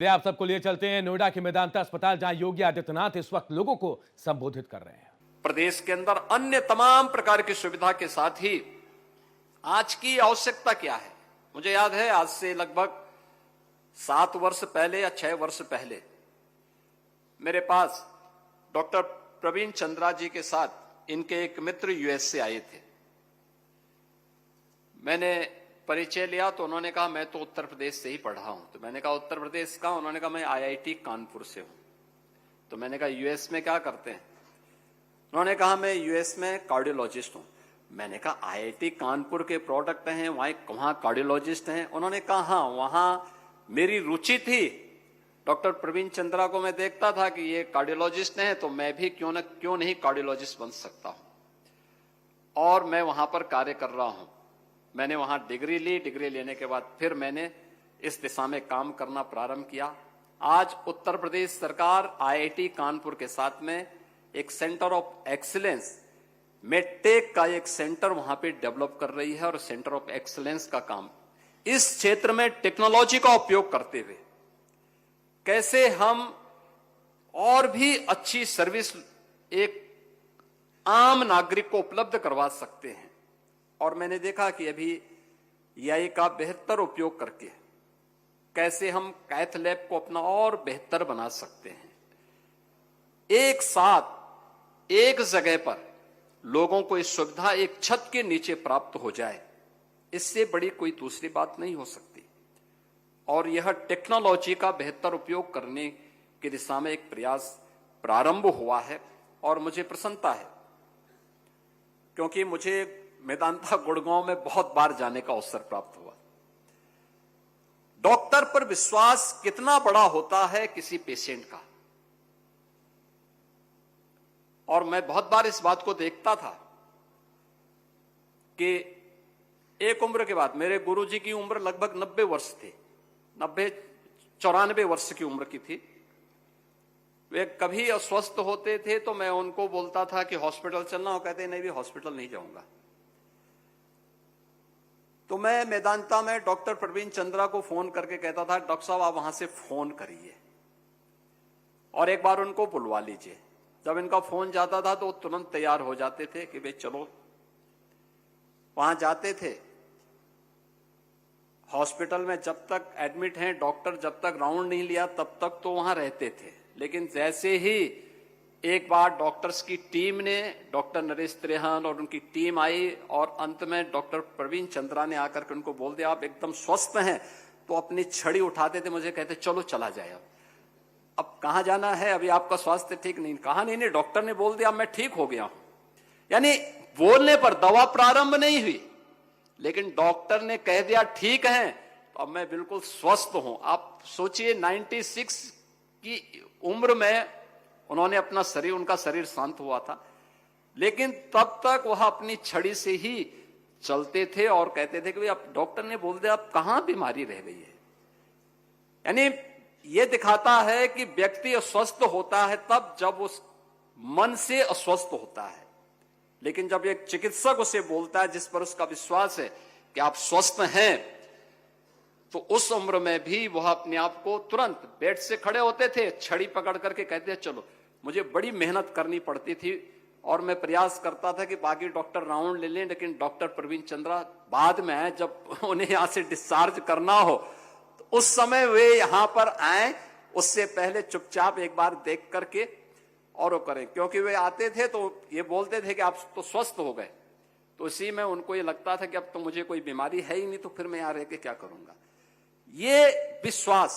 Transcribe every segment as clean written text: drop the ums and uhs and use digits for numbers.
आप सबको लिए चलते हैं नोएडा के मेदांता अस्पताल, जहां योगी आदित्यनाथ इस वक्त लोगों को संबोधित कर रहे हैं। प्रदेश के अंदर अन्य तमाम प्रकार की सुविधा के साथ ही आज की आवश्यकता क्या है। मुझे याद है आज से लगभग 7 वर्ष पहले या 6 वर्ष पहले मेरे पास डॉक्टर प्रवीण चंद्रा जी के साथ इनके एक मित्र यूएस से आए थे। मैंने परिचय लिया तो उन्होंने कहा मैं तो उत्तर प्रदेश से ही पढ़ा हूं। तो मैंने कहा उत्तर प्रदेश का? उन्होंने कहा मैं आईआईटी कानपुर से हूं। तो मैंने कहा यूएस में क्या करते हैं? उन्होंने कहा मैं यूएस में कार्डियोलॉजिस्ट हूं। मैंने कहा आईआईटी कानपुर के प्रोडक्ट हैं, वहां कार्डियोलॉजिस्ट हैं? उन्होंने कहा हाँ, वहां मेरी रुचि थी। डॉक्टर प्रवीण चंद्रा को मैं देखता था कि ये कार्डियोलॉजिस्ट हैं, तो मैं भी क्यों नहीं कार्डियोलॉजिस्ट बन सकता हूं। और मैं वहां पर कार्य कर रहा हूं। मैंने वहां डिग्री ली। डिग्री लेने के बाद फिर मैंने इस दिशा में काम करना प्रारंभ किया। आज उत्तर प्रदेश सरकार आईआईटी कानपुर के साथ में एक सेंटर ऑफ एक्सीलेंस, मेडटेक का एक सेंटर वहां पे डेवलप कर रही है। और सेंटर ऑफ एक्सीलेंस का काम इस क्षेत्र में टेक्नोलॉजी का उपयोग करते हुए कैसे हम और भी अच्छी सर्विस एक आम नागरिक को उपलब्ध करवा सकते हैं। और मैंने देखा कि अभी एआई का बेहतर उपयोग करके कैसे हम कैथ लैब को अपना और बेहतर बना सकते हैं। एक साथ एक जगह पर लोगों को इस सुविधा एक छत के नीचे प्राप्त हो जाए, इससे बड़ी कोई दूसरी बात नहीं हो सकती। और यह टेक्नोलॉजी का बेहतर उपयोग करने की दिशा में एक प्रयास प्रारंभ हुआ है। और मुझे प्रसन्नता है क्योंकि मुझे मेदांता गुड़गांव में बहुत बार जाने का अवसर प्राप्त हुआ। डॉक्टर पर विश्वास कितना बड़ा होता है किसी पेशेंट का। और मैं बहुत बार इस बात को देखता था कि एक उम्र के बाद, मेरे गुरुजी की उम्र लगभग 90 वर्ष थी, 94 वर्ष की उम्र की थी। वे कभी अस्वस्थ होते थे तो मैं उनको बोलता था कि हॉस्पिटल चलना, हो कहते नहीं भी हॉस्पिटल नहीं जाऊंगा। तो मैं मेदांता में डॉक्टर प्रवीण चंद्रा को फोन करके कहता था डॉक्टर साहब आप वहां से फोन करिए और एक बार उनको बुलवा लीजिए। जब इनका फोन जाता था तो वो तुरंत तैयार हो जाते थे कि भाई चलो। वहां जाते थे हॉस्पिटल में, जब तक एडमिट हैं डॉक्टर जब तक राउंड नहीं लिया तब तक तो वहां रहते थे। लेकिन जैसे ही एक बार डॉक्टर्स की टीम ने, डॉक्टर नरेश त्रेहन और उनकी टीम आई और अंत में डॉक्टर प्रवीण चंद्रा ने आकर के उनको बोल दिया आप एकदम स्वस्थ हैं, तो अपनी छड़ी उठाते थे, मुझे कहते चलो चला जाए। अब कहां जाना है, अभी आपका स्वास्थ्य ठीक नहीं। कहा नहीं, डॉक्टर ने बोल दिया मैं ठीक हो गया हूं। यानी बोलने पर दवा प्रारंभ नहीं हुई, लेकिन डॉक्टर ने कह दिया ठीक है तो अब मैं बिल्कुल स्वस्थ हूं। आप सोचिए 96 की उम्र में उन्होंने अपना शरीर, उनका शरीर शांत हुआ था, लेकिन तब तक वह अपनी छड़ी से ही चलते थे और कहते थे कि भाई अब डॉक्टर ने बोल दिया अब कहां बीमारी रह गई है। यानी यह दिखाता है कि व्यक्ति अस्वस्थ होता है तब जब उस मन से अस्वस्थ होता है। लेकिन जब एक चिकित्सक उसे बोलता है जिस पर उसका विश्वास है कि आप स्वस्थ हैं, तो उस उम्र में भी वह अपने आप को तुरंत बेड से खड़े होते थे, छड़ी पकड़ करके कहते चलो। मुझे बड़ी मेहनत करनी पड़ती थी और मैं प्रयास करता था कि बाकी डॉक्टर राउंड ले लें, लेकिन डॉक्टर प्रवीण चंद्रा बाद में आए, जब उन्हें यहां से डिस्चार्ज करना हो तो उस समय वे यहां पर आए, उससे पहले चुपचाप एक बार देख करके और वो करें। क्योंकि वे आते थे तो ये बोलते थे कि आप तो स्वस्थ हो गए, तो इसी में उनको ये लगता था कि अब तो मुझे कोई बीमारी है ही नहीं, तो फिर मैं यहां रह के क्या करूंगा। ये विश्वास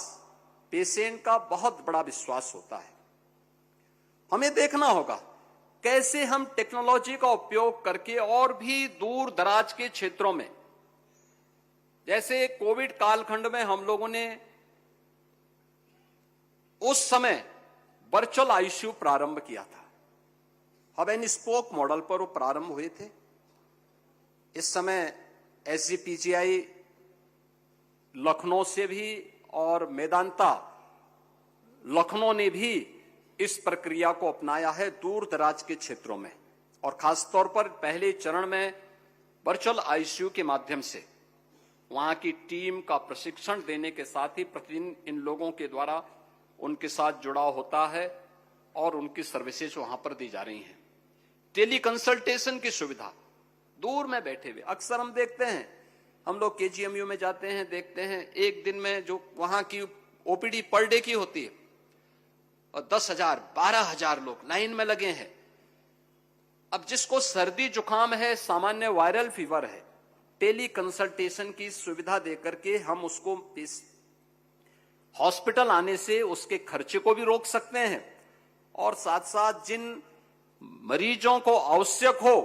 पेशेंट का बहुत बड़ा विश्वास होता है। हमें देखना होगा कैसे हम टेक्नोलॉजी का उपयोग करके और भी दूर दराज के क्षेत्रों में, जैसे कोविड कालखंड में हम लोगों ने उस समय वर्चुअल आईसीयू प्रारंभ किया था। हब एंड स्पोक मॉडल पर वो प्रारंभ हुए थे। इस समय एसजीपीजीआई लखनऊ से भी और मेदांता लखनऊ ने भी इस प्रक्रिया को अपनाया है दूर दराज के क्षेत्रों में। और खासतौर पर पहले चरण में वर्चुअल आईसीयू के माध्यम से वहां की टीम का प्रशिक्षण देने के साथ ही प्रतिदिन इन लोगों के द्वारा उनके साथ जुड़ाव होता है और उनकी सर्विसेज वहां पर दी जा रही हैं। टेली कंसल्टेशन की सुविधा, दूर में बैठे हुए, अक्सर हम देखते हैं, हम लोग केजीएमयू में जाते हैं, देखते हैं एक दिन में जो वहां की ओपीडी पर डे की होती है और 10,000 12,000 लोग लाइन में लगे हैं। अब जिसको सर्दी जुकाम है, सामान्य वायरल फीवर है, टेली कंसल्टेशन की सुविधा देकर के हम उसको इस हॉस्पिटल आने से उसके खर्चे को भी रोक सकते हैं और साथ साथ जिन मरीजों को आवश्यक हो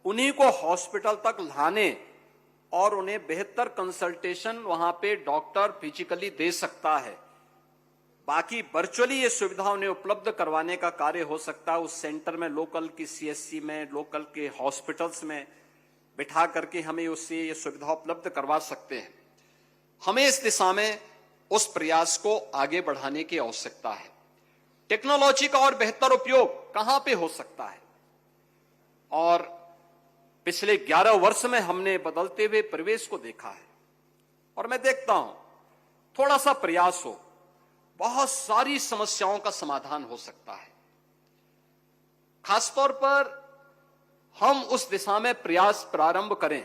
उन्हीं को हॉस्पिटल तक लाने और उन्हें बेहतर कंसल्टेशन वहां पे डॉक्टर फिजिकली दे सकता है। बाकी वर्चुअली ये सुविधा उन्हें उपलब्ध करवाने का कार्य हो सकता है। उस सेंटर में, लोकल की सीएससी में, लोकल के हॉस्पिटल्स में बिठा करके हमें उससे ये सुविधा उपलब्ध करवा सकते हैं। हमें इस दिशा में उस प्रयास को आगे बढ़ाने की आवश्यकता है। टेक्नोलॉजी का और बेहतर उपयोग कहां पे हो सकता है, और पिछले 11 वर्ष में हमने बदलते हुए परिवेश को देखा है और मैं देखता हूं थोड़ा सा प्रयास हो, बहुत सारी समस्याओं का समाधान हो सकता है। खासतौर पर हम उस दिशा में प्रयास प्रारंभ करें